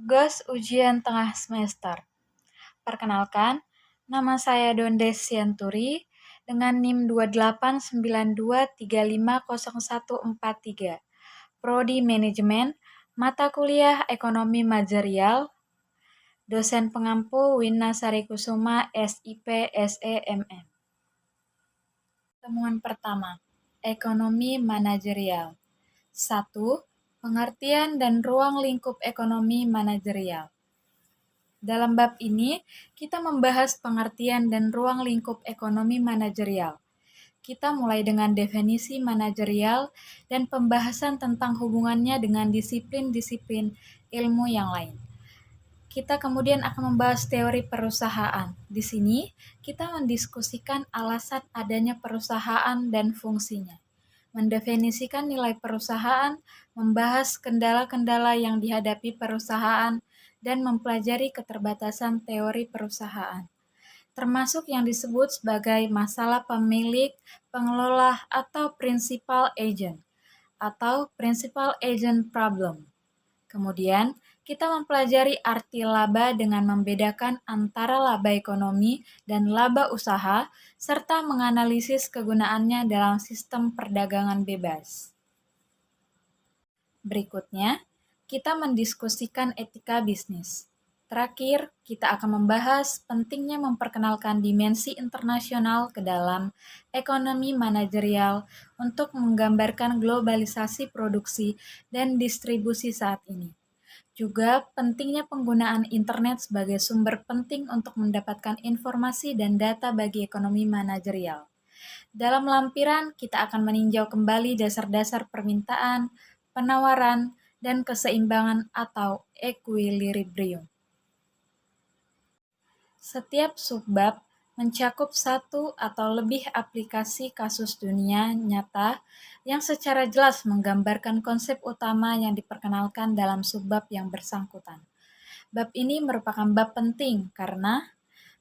Tugas ujian tengah semester. Perkenalkan, nama saya Dondes Sianturi dengan NIM 2892350143. Prodi Manajemen, mata kuliah Ekonomi Manajerial, dosen pengampu Wina Sarikusuma, SIP, SEMM. Temuan pertama, Ekonomi Manajerial. 1. Pengertian dan ruang lingkup ekonomi manajerial. Dalam bab ini, kita membahas pengertian dan ruang lingkup ekonomi manajerial. Kita mulai dengan definisi manajerial dan pembahasan tentang hubungannya dengan disiplin-disiplin ilmu yang lain. Kita kemudian akan membahas teori perusahaan. Di sini, kita mendiskusikan alasan adanya perusahaan dan fungsinya, mendefinisikan nilai perusahaan, membahas kendala-kendala yang dihadapi perusahaan, dan mempelajari keterbatasan teori perusahaan, termasuk yang disebut sebagai masalah pemilik, pengelola, atau principal agent, atau principal agent problem. Kemudian, kita mempelajari arti laba dengan membedakan antara laba ekonomi dan laba usaha, serta menganalisis kegunaannya dalam sistem perdagangan bebas. Berikutnya, kita mendiskusikan etika bisnis. Terakhir, kita akan membahas pentingnya memperkenalkan dimensi internasional ke dalam ekonomi manajerial untuk menggambarkan globalisasi produksi dan distribusi saat ini. Juga pentingnya penggunaan internet sebagai sumber penting untuk mendapatkan informasi dan data bagi ekonomi manajerial. Dalam lampiran, kita akan meninjau kembali dasar-dasar permintaan, penawaran, dan keseimbangan atau equilibrium. Setiap subbab mencakup satu atau lebih aplikasi kasus dunia nyata yang secara jelas menggambarkan konsep utama yang diperkenalkan dalam subbab yang bersangkutan. Bab ini merupakan bab penting karena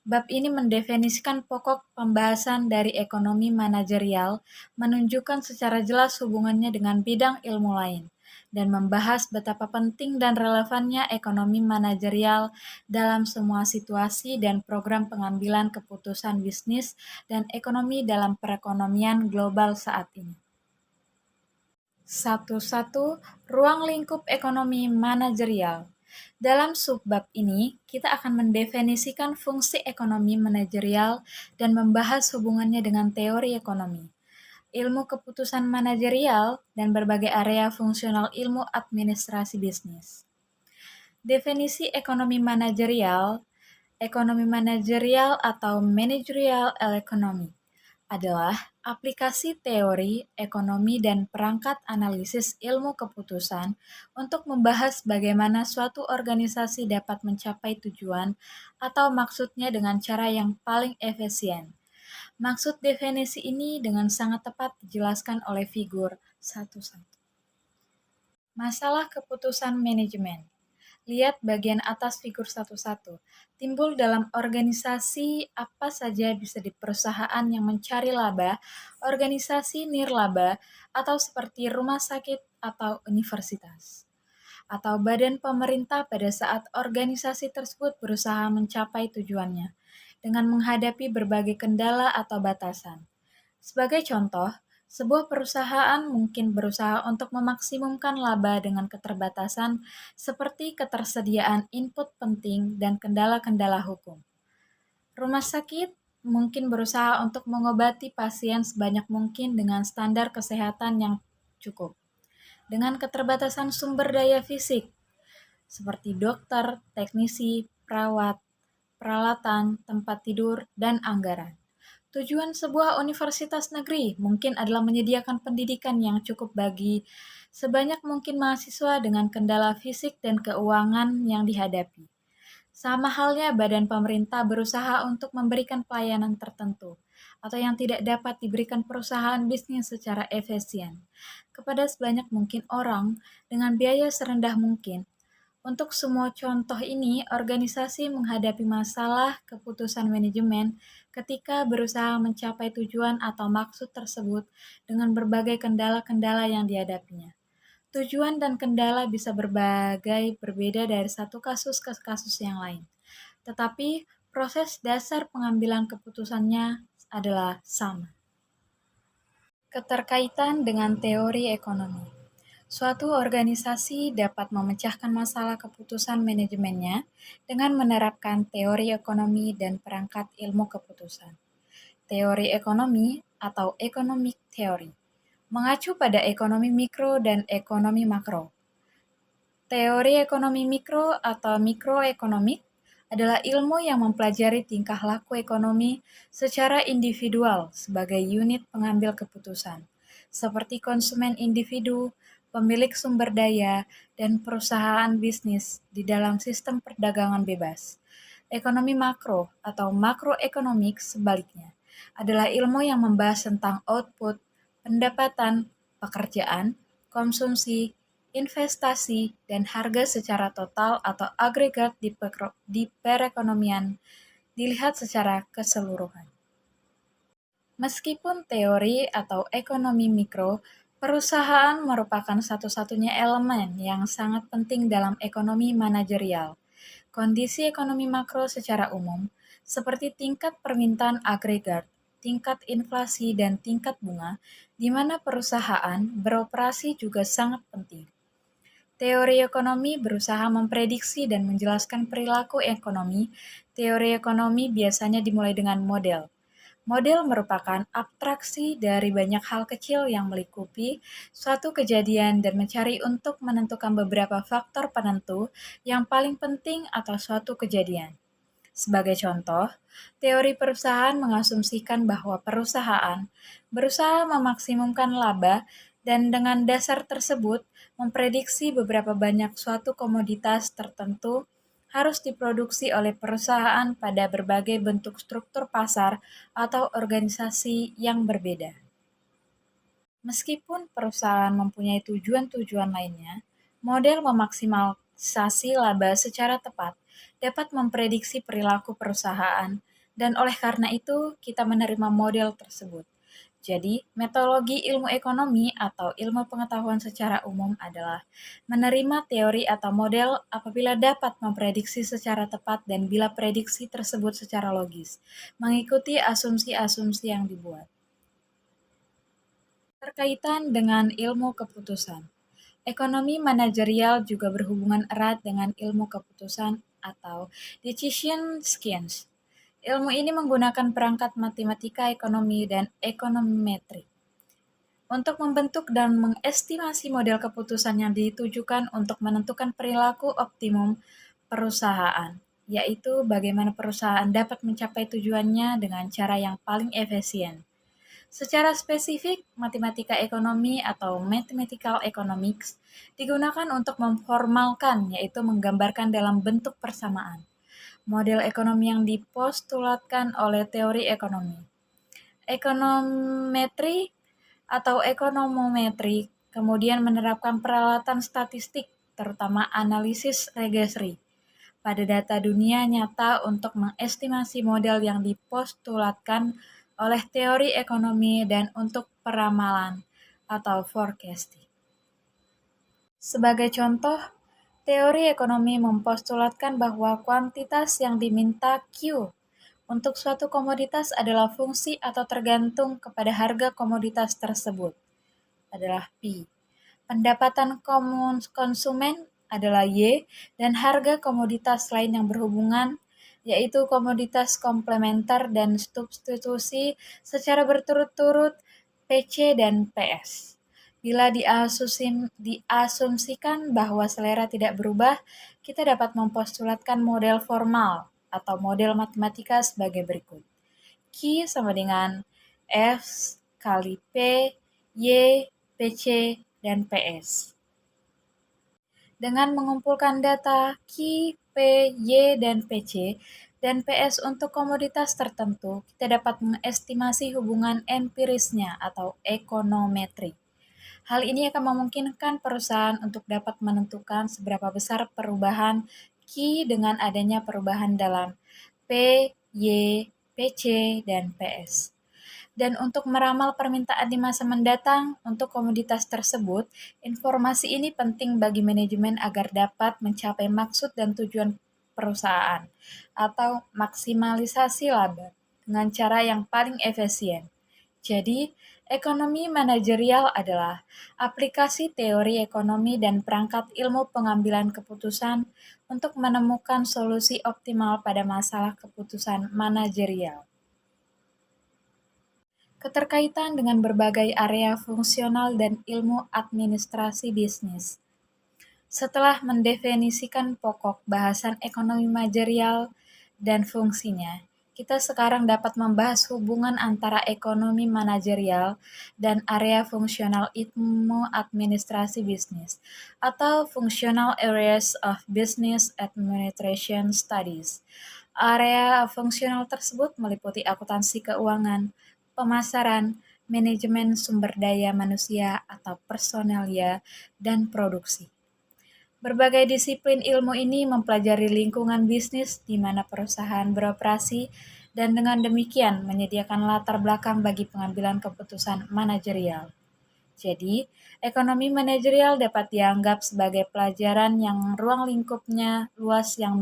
bab ini mendefinisikan pokok pembahasan dari ekonomi manajerial, menunjukkan secara jelas hubungannya dengan bidang ilmu lain, dan membahas betapa penting dan relevannya ekonomi manajerial dalam semua situasi dan program pengambilan keputusan bisnis dan ekonomi dalam perekonomian global saat ini. 1. Ruang lingkup ekonomi manajerial. Dalam subbab ini, kita akan mendefinisikan fungsi ekonomi manajerial dan membahas hubungannya dengan teori ekonomi, ilmu keputusan manajerial, dan berbagai area fungsional ilmu administrasi bisnis. Definisi ekonomi manajerial atau managerial economy adalah aplikasi teori, ekonomi, dan perangkat analisis ilmu keputusan untuk membahas bagaimana suatu organisasi dapat mencapai tujuan atau maksudnya dengan cara yang paling efisien. Maksud definisi ini dengan sangat tepat dijelaskan oleh figur 1.1. Masalah keputusan manajemen. Lihat bagian atas figur 1.1. Timbul dalam organisasi apa saja bisa di perusahaan yang mencari laba, organisasi nirlaba, atau seperti rumah sakit atau universitas, atau badan pemerintah pada saat organisasi tersebut berusaha mencapai tujuannya, dengan menghadapi berbagai kendala atau batasan. Sebagai contoh, sebuah perusahaan mungkin berusaha untuk memaksimumkan laba dengan keterbatasan seperti ketersediaan input penting dan kendala-kendala hukum. Rumah sakit mungkin berusaha untuk mengobati pasien sebanyak mungkin dengan standar kesehatan yang cukup, dengan keterbatasan sumber daya fisik, seperti dokter, teknisi, perawat, peralatan, tempat tidur, dan anggaran. Tujuan sebuah universitas negeri mungkin adalah menyediakan pendidikan yang cukup bagi sebanyak mungkin mahasiswa dengan kendala fisik dan keuangan yang dihadapi. Sama halnya badan pemerintah berusaha untuk memberikan pelayanan tertentu atau yang tidak dapat diberikan perusahaan bisnis secara efisien kepada sebanyak mungkin orang dengan biaya serendah mungkin. Untuk semua contoh ini, organisasi menghadapi masalah keputusan manajemen ketika berusaha mencapai tujuan atau maksud tersebut dengan berbagai kendala-kendala yang dihadapinya. Tujuan dan kendala bisa berbeda dari satu kasus ke kasus yang lain, tetapi proses dasar pengambilan keputusannya adalah sama. Keterkaitan dengan teori ekonomi. Suatu organisasi dapat memecahkan masalah keputusan manajemennya dengan menerapkan teori ekonomi dan perangkat ilmu keputusan. Teori ekonomi atau economic theory mengacu pada ekonomi mikro dan ekonomi makro. Teori ekonomi mikro atau mikroekonomik adalah ilmu yang mempelajari tingkah laku ekonomi secara individual sebagai unit pengambil keputusan, seperti konsumen individu, pemilik sumber daya, dan perusahaan bisnis di dalam sistem perdagangan bebas. Ekonomi makro atau makroekonomik sebaliknya adalah ilmu yang membahas tentang output, pendapatan, pekerjaan, konsumsi, investasi, dan harga secara total atau agregat di perekonomian dilihat secara keseluruhan. Meskipun teori atau ekonomi mikro, perusahaan merupakan satu-satunya elemen yang sangat penting dalam ekonomi manajerial. Kondisi ekonomi makro secara umum, seperti tingkat permintaan agregat, tingkat inflasi, dan tingkat bunga, di mana perusahaan beroperasi juga sangat penting. Teori ekonomi berusaha memprediksi dan menjelaskan perilaku ekonomi. Teori ekonomi biasanya dimulai dengan model. Model merupakan abstraksi dari banyak hal kecil yang melingkupi suatu kejadian dan mencari untuk menentukan beberapa faktor penentu yang paling penting atas suatu kejadian. Sebagai contoh, teori perusahaan mengasumsikan bahwa perusahaan berusaha memaksimumkan laba dan dengan dasar tersebut memprediksi beberapa banyak suatu komoditas tertentu harus diproduksi oleh perusahaan pada berbagai bentuk struktur pasar atau organisasi yang berbeda. Meskipun perusahaan mempunyai tujuan-tujuan lainnya, model memaksimalisi laba secara tepat dapat memprediksi perilaku perusahaan, dan oleh karena itu kita menerima model tersebut. Jadi, metodologi ilmu ekonomi atau ilmu pengetahuan secara umum adalah menerima teori atau model apabila dapat memprediksi secara tepat dan bila prediksi tersebut secara logis, mengikuti asumsi-asumsi yang dibuat. Berkaitan dengan ilmu keputusan. Ekonomi manajerial juga berhubungan erat dengan ilmu keputusan atau decision science. Ilmu ini menggunakan perangkat matematika ekonomi dan ekonometri untuk membentuk dan mengestimasi model keputusan yang ditujukan untuk menentukan perilaku optimum perusahaan, yaitu bagaimana perusahaan dapat mencapai tujuannya dengan cara yang paling efisien. Secara spesifik, matematika ekonomi atau mathematical economics digunakan untuk memformalkan, yaitu menggambarkan dalam bentuk persamaan model ekonomi yang dipostulatkan oleh teori ekonomi. Ekonometri atau ekonometri kemudian menerapkan peralatan statistik, terutama analisis regressi, pada data dunia nyata untuk mengestimasi model yang dipostulatkan oleh teori ekonomi dan untuk peramalan atau forecasting. Sebagai contoh, teori ekonomi mempostulatkan bahwa kuantitas yang diminta Q untuk suatu komoditas adalah fungsi atau tergantung kepada harga komoditas tersebut, adalah P. Pendapatan konsumen adalah Y, dan harga komoditas lain yang berhubungan, yaitu komoditas komplementer dan substitusi secara berturut-turut PC dan PS. Bila diasumsikan bahwa selera tidak berubah, kita dapat mempostulatkan model formal atau model matematika sebagai berikut. Q sama dengan F kali P, Y, PC, dan PS. Dengan mengumpulkan data Q, P, Y, dan PC, dan PS untuk komoditas tertentu, kita dapat mengestimasi hubungan empirisnya atau ekonometri. Hal ini akan memungkinkan perusahaan untuk dapat menentukan seberapa besar perubahan Q dengan adanya perubahan dalam P, Y, PC, dan PS. Dan untuk meramal permintaan di masa mendatang untuk komoditas tersebut, informasi ini penting bagi manajemen agar dapat mencapai maksud dan tujuan perusahaan atau maksimalisasi laba dengan cara yang paling efisien. Jadi, ekonomi manajerial adalah aplikasi teori ekonomi dan perangkat ilmu pengambilan keputusan untuk menemukan solusi optimal pada masalah keputusan manajerial. Keterkaitan dengan berbagai area fungsional dan ilmu administrasi bisnis. Setelah mendefinisikan pokok bahasan ekonomi manajerial dan fungsinya, kita sekarang dapat membahas hubungan antara ekonomi manajerial dan area fungsional ilmu administrasi bisnis atau Functional Areas of Business Administration Studies. Area fungsional tersebut meliputi akuntansi keuangan, pemasaran, manajemen sumber daya manusia atau personalia, dan produksi. Berbagai disiplin ilmu ini mempelajari lingkungan bisnis di mana perusahaan beroperasi dan dengan demikian menyediakan latar belakang bagi pengambilan keputusan manajerial. Jadi, ekonomi manajerial dapat dianggap sebagai pelajaran yang ruang lingkupnya luas yang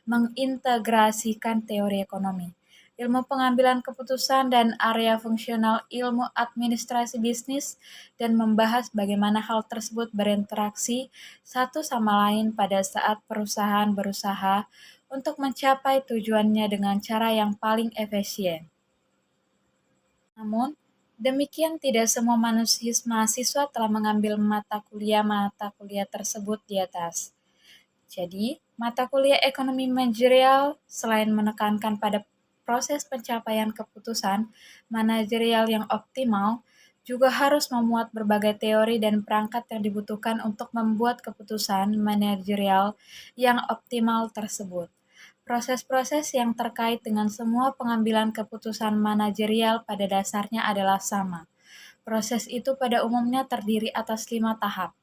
mengintegrasikan teori ekonomi, ilmu pengambilan keputusan, dan area fungsional ilmu administrasi bisnis, dan membahas bagaimana hal tersebut berinteraksi satu sama lain pada saat perusahaan berusaha untuk mencapai tujuannya dengan cara yang paling efisien. Namun, demikian tidak semua mahasiswa telah mengambil mata kuliah tersebut di atas. Jadi, mata kuliah ekonomi manajerial selain menekankan pada proses pencapaian keputusan manajerial yang optimal, juga harus memuat berbagai teori dan perangkat yang dibutuhkan untuk membuat keputusan manajerial yang optimal tersebut. Proses-proses yang terkait dengan semua pengambilan keputusan manajerial pada dasarnya adalah sama. Proses itu pada umumnya terdiri atas 5 tahap.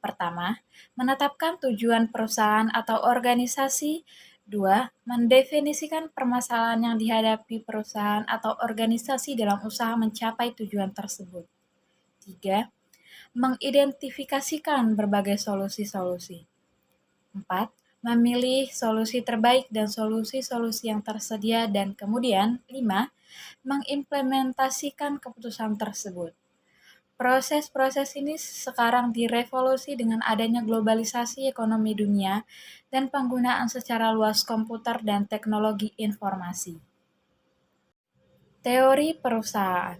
Pertama, menetapkan tujuan perusahaan atau organisasi. 2. Mendefinisikan permasalahan yang dihadapi perusahaan atau organisasi dalam usaha mencapai tujuan tersebut. 3. Mengidentifikasikan berbagai solusi-solusi. 4. Memilih solusi terbaik dan solusi-solusi yang tersedia, dan kemudian 5. Mengimplementasikan keputusan tersebut. Proses-proses ini sekarang direvolusi dengan adanya globalisasi ekonomi dunia dan penggunaan secara luas komputer dan teknologi informasi. Teori perusahaan.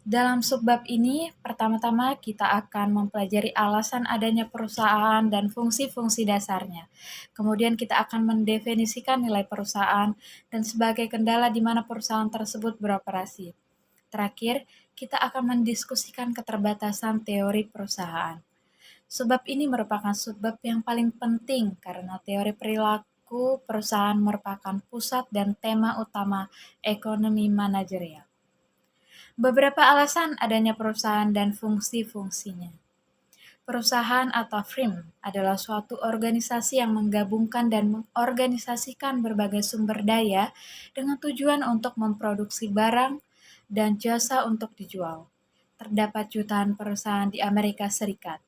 Dalam subbab ini, pertama-tama kita akan mempelajari alasan adanya perusahaan dan fungsi-fungsi dasarnya. Kemudian kita akan mendefinisikan nilai perusahaan dan sebagai kendala di mana perusahaan tersebut beroperasi. Terakhir, kita akan mendiskusikan keterbatasan teori perusahaan. Subbab ini merupakan subbab yang paling penting karena teori perilaku perusahaan merupakan pusat dan tema utama ekonomi manajerial. Beberapa alasan adanya perusahaan dan fungsi-fungsinya. Perusahaan atau firm adalah suatu organisasi yang menggabungkan dan mengorganisasikan berbagai sumber daya dengan tujuan untuk memproduksi barang dan jasa untuk dijual. Terdapat jutaan perusahaan di Amerika Serikat.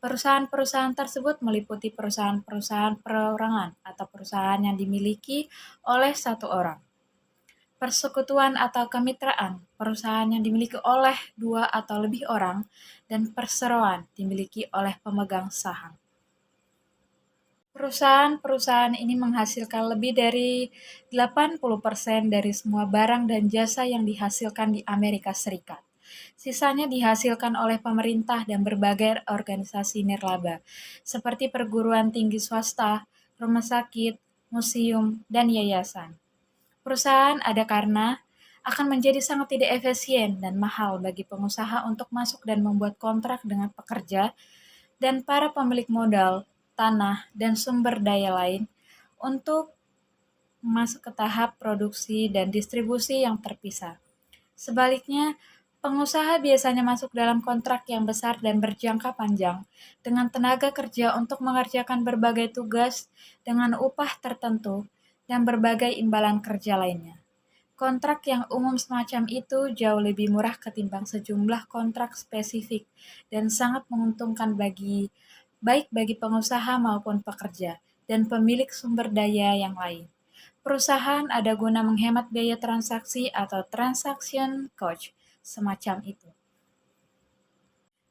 Perusahaan-perusahaan tersebut meliputi perusahaan-perusahaan perorangan atau perusahaan yang dimiliki oleh satu orang. Persekutuan atau kemitraan, perusahaan yang dimiliki oleh 2 atau lebih orang, dan perseroan dimiliki oleh pemegang saham. Perusahaan-perusahaan ini menghasilkan lebih dari 80% dari semua barang dan jasa yang dihasilkan di Amerika Serikat. Sisanya dihasilkan oleh pemerintah dan berbagai organisasi nirlaba, seperti perguruan tinggi swasta, rumah sakit, museum, dan yayasan. Perusahaan ada karena akan menjadi sangat tidak efisien dan mahal bagi pengusaha untuk masuk dan membuat kontrak dengan pekerja dan para pemilik modal, tanah, dan sumber daya lain untuk masuk ke tahap produksi dan distribusi yang terpisah. Sebaliknya, pengusaha biasanya masuk dalam kontrak yang besar dan berjangka panjang dengan tenaga kerja untuk mengerjakan berbagai tugas dengan upah tertentu dan berbagai imbalan kerja lainnya. Kontrak yang umum semacam itu jauh lebih murah ketimbang sejumlah kontrak spesifik dan sangat menguntungkan baik bagi pengusaha maupun pekerja dan pemilik sumber daya yang lain. Perusahaan ada guna menghemat biaya transaksi atau transaction cost semacam itu.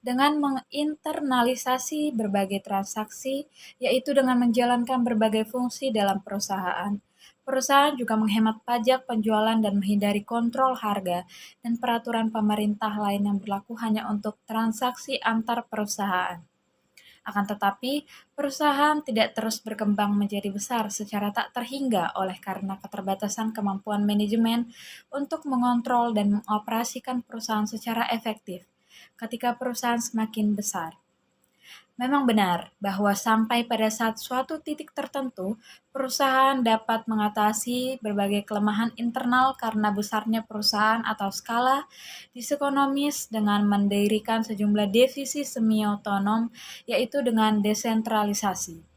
Dengan menginternalisasi berbagai transaksi, yaitu dengan menjalankan berbagai fungsi dalam perusahaan. Perusahaan juga menghemat pajak penjualan dan menghindari kontrol harga dan peraturan pemerintah lain yang berlaku hanya untuk transaksi antar perusahaan. Akan tetapi, perusahaan tidak terus berkembang menjadi besar secara tak terhingga oleh karena keterbatasan kemampuan manajemen untuk mengontrol dan mengoperasikan perusahaan secara efektif ketika perusahaan semakin besar. Memang benar bahwa sampai pada saat suatu titik tertentu, perusahaan dapat mengatasi berbagai kelemahan internal karena besarnya perusahaan atau skala disekonomis dengan mendirikan sejumlah divisi semi-otonom, yaitu dengan desentralisasi.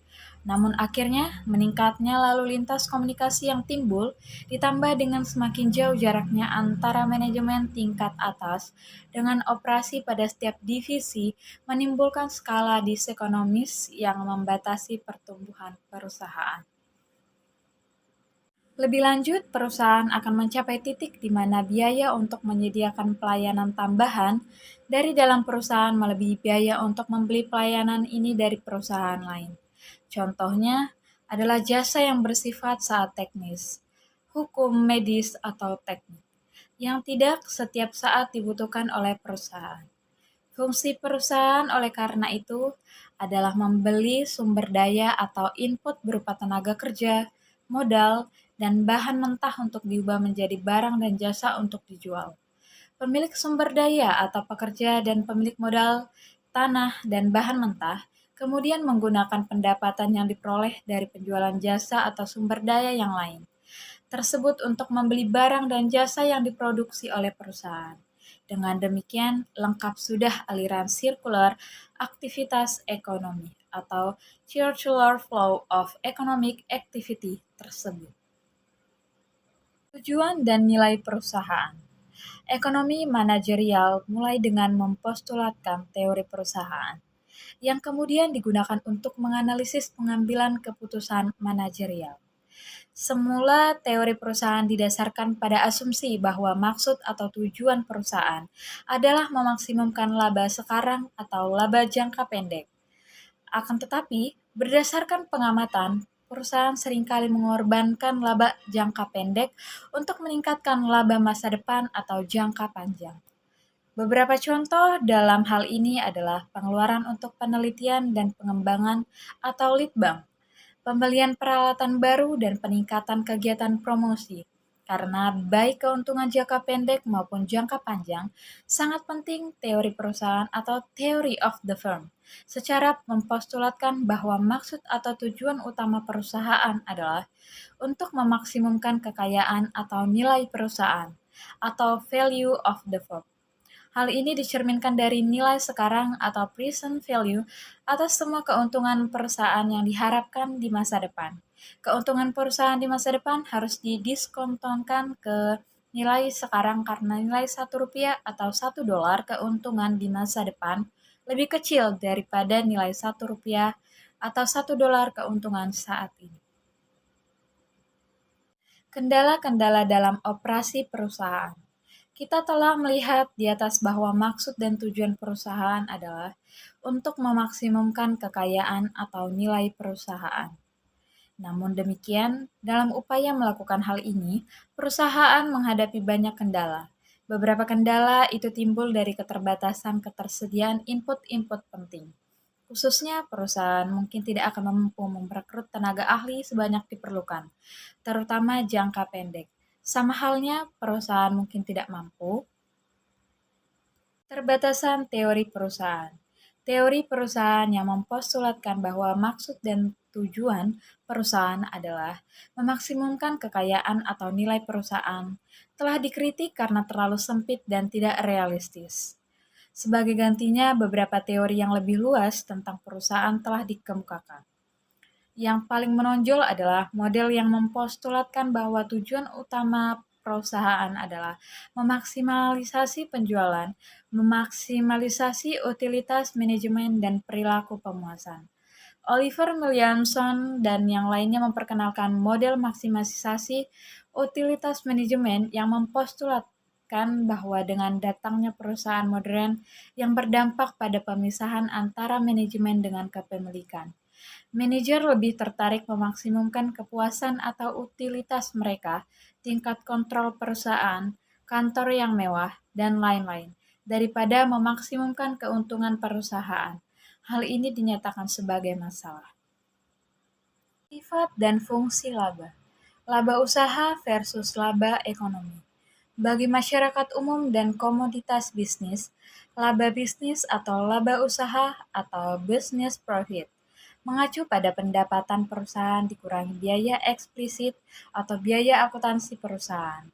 Namun akhirnya, meningkatnya lalu lintas komunikasi yang timbul, ditambah dengan semakin jauh jaraknya antara manajemen tingkat atas dengan operasi pada setiap divisi, menimbulkan skala disekonomis yang membatasi pertumbuhan perusahaan. Lebih lanjut, perusahaan akan mencapai titik di mana biaya untuk menyediakan pelayanan tambahan dari dalam perusahaan melebihi biaya untuk membeli pelayanan ini dari perusahaan lain. Contohnya adalah jasa yang bersifat saat teknis, hukum medis atau teknik, yang tidak setiap saat dibutuhkan oleh perusahaan. Fungsi perusahaan oleh karena itu adalah membeli sumber daya atau input berupa tenaga kerja, modal, dan bahan mentah untuk diubah menjadi barang dan jasa untuk dijual. Pemilik sumber daya atau pekerja dan pemilik modal, tanah, dan bahan mentah kemudian menggunakan pendapatan yang diperoleh dari penjualan jasa atau sumber daya yang lain tersebut untuk membeli barang dan jasa yang diproduksi oleh perusahaan. Dengan demikian, lengkap sudah aliran sirkular aktivitas ekonomi atau circular flow of economic activity tersebut. Tujuan dan nilai perusahaan. Ekonomi manajerial mulai dengan mempostulatkan teori perusahaan, yang kemudian digunakan untuk menganalisis pengambilan keputusan manajerial. Semula teori perusahaan didasarkan pada asumsi bahwa maksud atau tujuan perusahaan adalah memaksimumkan laba sekarang atau laba jangka pendek. Akan tetapi, berdasarkan pengamatan, perusahaan seringkali mengorbankan laba jangka pendek untuk meningkatkan laba masa depan atau jangka panjang. Beberapa contoh dalam hal ini adalah pengeluaran untuk penelitian dan pengembangan atau litbang, pembelian peralatan baru dan peningkatan kegiatan promosi. Karena baik keuntungan jangka pendek maupun jangka panjang, sangat penting teori perusahaan atau theory of the firm, secara mempostulatkan bahwa maksud atau tujuan utama perusahaan adalah untuk memaksimumkan kekayaan atau nilai perusahaan, atau value of the firm. Hal ini dicerminkan dari nilai sekarang atau present value atas semua keuntungan perusahaan yang diharapkan di masa depan. Keuntungan perusahaan di masa depan harus didiskontonkan ke nilai sekarang karena nilai Rp1 atau $1 keuntungan di masa depan lebih kecil daripada nilai Rp1 atau $1 keuntungan saat ini. Kendala-kendala dalam operasi perusahaan. Kita telah melihat di atas bahwa maksud dan tujuan perusahaan adalah untuk memaksimumkan kekayaan atau nilai perusahaan. Namun demikian, dalam upaya melakukan hal ini, perusahaan menghadapi banyak kendala. Beberapa kendala itu timbul dari keterbatasan ketersediaan input-input penting. Khususnya perusahaan mungkin tidak akan mampu merekrut tenaga ahli sebanyak diperlukan, terutama jangka pendek. Sama halnya, perusahaan mungkin tidak mampu. Terbatasan teori perusahaan. Teori perusahaan yang mempostulatkan bahwa maksud dan tujuan perusahaan adalah memaksimumkan kekayaan atau nilai perusahaan telah dikritik karena terlalu sempit dan tidak realistis. Sebagai gantinya, beberapa teori yang lebih luas tentang perusahaan telah dikemukakan. Yang paling menonjol adalah model yang mempostulatkan bahwa tujuan utama perusahaan adalah memaksimalisasi penjualan, memaksimalisasi utilitas manajemen, dan perilaku pemuasan. Oliver Williamson dan yang lainnya memperkenalkan model maksimisasi utilitas manajemen yang mempostulatkan bahwa dengan datangnya perusahaan modern yang berdampak pada pemisahan antara manajemen dengan kepemilikan, manajer lebih tertarik memaksimumkan kepuasan atau utilitas mereka, tingkat kontrol perusahaan, kantor yang mewah, dan lain-lain, daripada memaksimumkan keuntungan perusahaan. Hal ini dinyatakan sebagai masalah. Sifat dan fungsi laba. Laba usaha versus laba ekonomi. Bagi masyarakat umum dan komoditas bisnis, laba bisnis atau laba usaha atau business profit mengacu pada pendapatan perusahaan dikurangi biaya eksplisit atau biaya akuntansi perusahaan.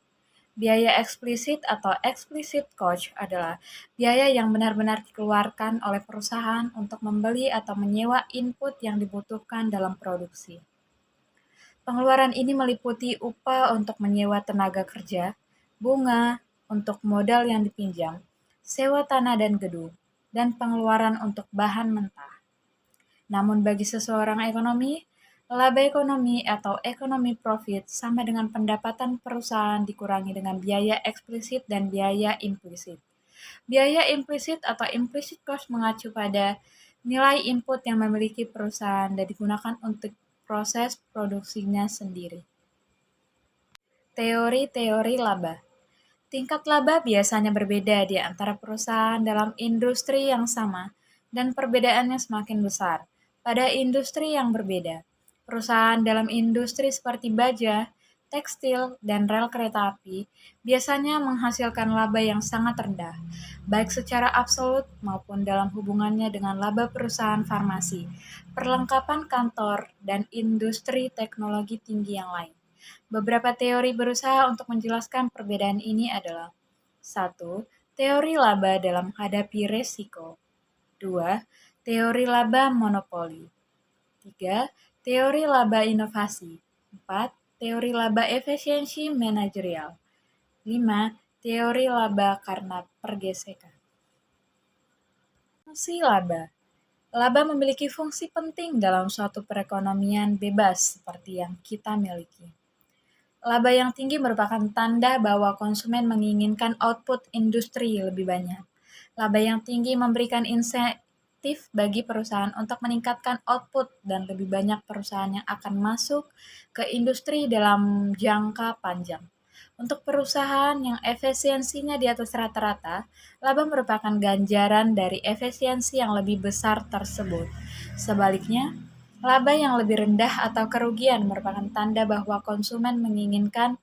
Biaya eksplisit atau explicit cost adalah biaya yang benar-benar dikeluarkan oleh perusahaan untuk membeli atau menyewa input yang dibutuhkan dalam produksi. Pengeluaran ini meliputi upah untuk menyewa tenaga kerja, bunga untuk modal yang dipinjam, sewa tanah dan gedung, dan pengeluaran untuk bahan mentah. Namun bagi seseorang ekonomi, laba ekonomi atau ekonomi profit sama dengan pendapatan perusahaan dikurangi dengan biaya eksplisit dan biaya implisit. Biaya implisit atau implicit cost mengacu pada nilai input yang memiliki perusahaan dan digunakan untuk proses produksinya sendiri. Teori-teori laba. Tingkat laba biasanya berbeda di antara perusahaan dalam industri yang sama, dan perbedaannya semakin besar pada industri yang berbeda. Perusahaan dalam industri seperti baja, tekstil, dan rel kereta api biasanya menghasilkan laba yang sangat rendah, baik secara absolut maupun dalam hubungannya dengan laba perusahaan farmasi, perlengkapan kantor, dan industri teknologi tinggi yang lain. Beberapa teori berusaha untuk menjelaskan perbedaan ini adalah: 1. Teori laba dalam menghadapi resiko. 2. Teori laba monopoli. 3. Teori laba inovasi. 4. Teori laba efisiensi manajerial. 5. Teori laba karena pergesekan. Fungsi laba. Laba memiliki fungsi penting dalam suatu perekonomian bebas seperti yang kita miliki. Laba yang tinggi merupakan tanda bahwa konsumen menginginkan output industri lebih banyak. Laba yang tinggi memberikan insentif bagi perusahaan untuk meningkatkan output dan lebih banyak perusahaan yang akan masuk ke industri dalam jangka panjang. Untuk perusahaan yang efisiensinya di atas rata-rata, laba merupakan ganjaran dari efisiensi yang lebih besar tersebut. Sebaliknya, laba yang lebih rendah atau kerugian merupakan tanda bahwa konsumen menginginkan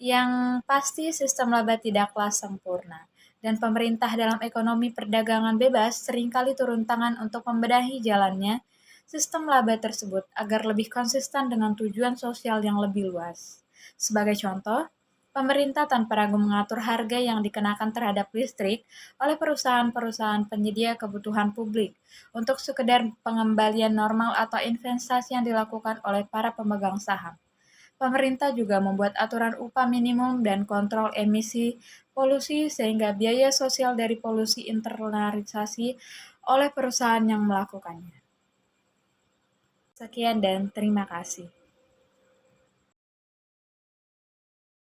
yang pasti sistem laba tidaklah sempurna, dan pemerintah dalam ekonomi perdagangan bebas seringkali turun tangan untuk membenahi jalannya sistem laba tersebut agar lebih konsisten dengan tujuan sosial yang lebih luas. Sebagai contoh, pemerintah tanpa ragu mengatur harga yang dikenakan terhadap listrik oleh perusahaan-perusahaan penyedia kebutuhan publik untuk sekedar pengembalian normal atau investasi yang dilakukan oleh para pemegang saham. Pemerintah juga membuat aturan upah minimum dan kontrol emisi polusi sehingga biaya sosial dari polusi internalisasi oleh perusahaan yang melakukannya. Sekian dan terima kasih.